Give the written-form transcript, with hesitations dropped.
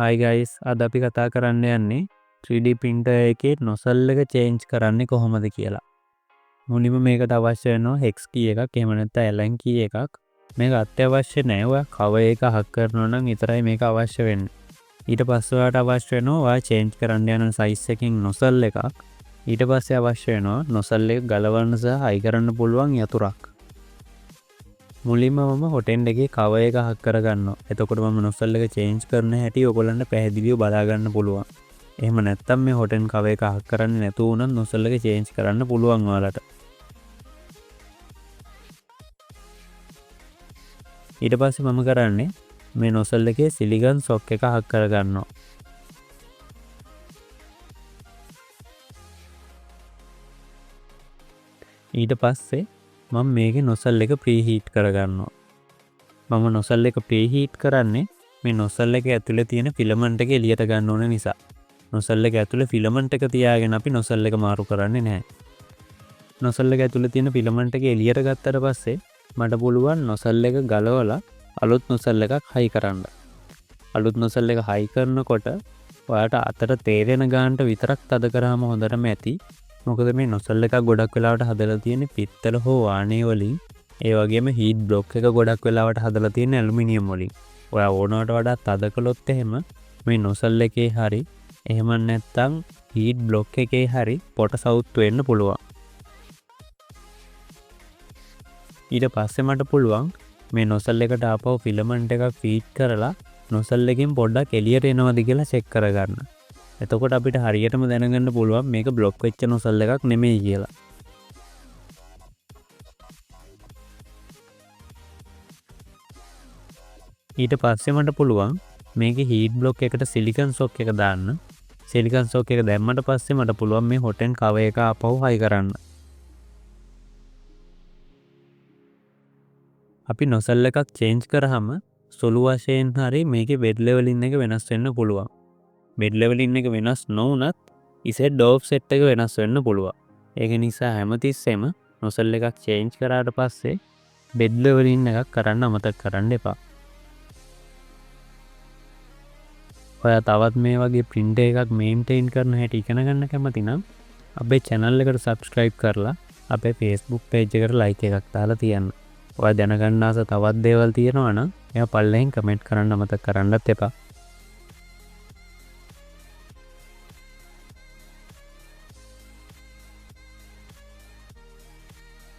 Hi guys, අද අපි කතා කරන්න යන්නේ 3D printer එකේ nozzle එක change කරන්නේ කොහොමද කියලා. මුලින්ම මේකට අවශ්‍ය වෙනවා hex key එකක්, එහෙම නැත්නම් allen key එකක්. මේක අත්‍යවශ්‍ය නෑ. ඔයා cover එක hack කරනවා නම් විතරයි මේක අවශ්‍ය වෙන්නේ. ඊට පස්සේ ඔයාට අවශ්‍ය වෙනවා ඔයා change කරන්න යන size එකකින් nozzle එකක්. ඊට පස්සේ අවශ්‍ය වෙනවා nozzle එක ගලවන්න සහ high කරන්න පුළුවන් යතුරක්. මුලින්ම මම හොටෙන්ඩ් එකේ cover එක hack කරගන්නවා. එතකොට මම nozzle එක change කරන හැටි ඔයගොල්ලන්ට පැහැදිලිව බලා ගන්න පුළුවන්. එහෙම නැත්නම් මේ හොටෙන්ඩ් cover එක hack කරන්නේ නැතුව උනත් nozzle එක change කරන්න පුළුවන් ඔයාලට. ඊට පස්සේ මම කරන්නේ මේ nozzle එකේ silicon sock එක hack කරගන්නවා. ඊට පස්සේ මම මේකේ nozzle එක preheat කරගන්නවා. මම nozzle එක preheat කරන්නේ මේ nozzle එක ඇතුලේ තියෙන filament එක එළියට ගන්න ඕන නිසා. nozzle එක ඇතුලේ filament එක තියාගෙන අපි nozzle එක මාරු කරන්නේ නැහැ. nozzle එක ඇතුලේ තියෙන filament එක එළියට ගත්තට පස්සේ මට පුළුවන් nozzle එක ගලවලා අලුත් nozzle එකක් high කරන්න. අලුත් nozzle එක high කරනකොට ඔයාලට අතට තේරෙන ගානට විතරක් තද කරාම හොඳටම ඇති. මොකද මේ nozzle එක ගොඩක් වෙලාවට හදලා තියෙන්නේ පිත්තල හෝ වාණේ වලින්. ඒ වගේම heat block එක ගොඩක් වෙලාවට හදලා තියෙන්නේ ඇලුමිනියම් වලින්. ඔයා ඕනවට වඩා තද කළොත් එහෙම මේ nozzle එකේ හරි එහෙම නැත්නම් heat block එකේ හරි පොට සවුත් වෙන්න පුළුවන්. ඊට පස්සේ මට පුළුවන් මේ nozzle එකට ආපහු filament එකක් feed කරලා nozzle එකෙන් පොඩ්ඩක් එළියට එනවද කියලා check කරගන්න. එතකොට අපිට හරියටම දැනගන්න පුළුවන් මේක block වෙච්ච nozzle එකක් නෙමෙයි කියලා. ඊට පස්සේ මට පුළුවන් මේකේ heat block එකට silicon sock එක දාන්න. silicon sock එක දැම්මට පස්සේ මට පුළුවන් මේ hot end cover එක ආපහු high කරන්න. අපි nozzle එකක් change කරාම සුළු වශයෙන් හරි මේකේ bed leveling එක වෙනස් වෙන්න පුළුවන්. bed leveling එක වෙනස් නොවුනත් ඉසෙට් offset එක වෙනස් වෙන්න පුළුවන්. ඒක නිසා හැමතිස්සෙම nozzle එකක් change කරාට පස්සේ bed leveling එකක් කරන්න අමතක කරන්න එපා. ඔයා තවත් මේ වගේ printer එකක් maintain කරන හැටි ඉගෙන ගන්න කැමති නම් අපේ channel එකට subscribe කරලා අපේ Facebook page එකට like එකක් දාලා තියන්න. ඔයා දැනගන්න ආස තවත් දේවල් තියෙනවා නම් එයා පල්ලෙන් comment කරන්න අමතක කරන්නත් එපා.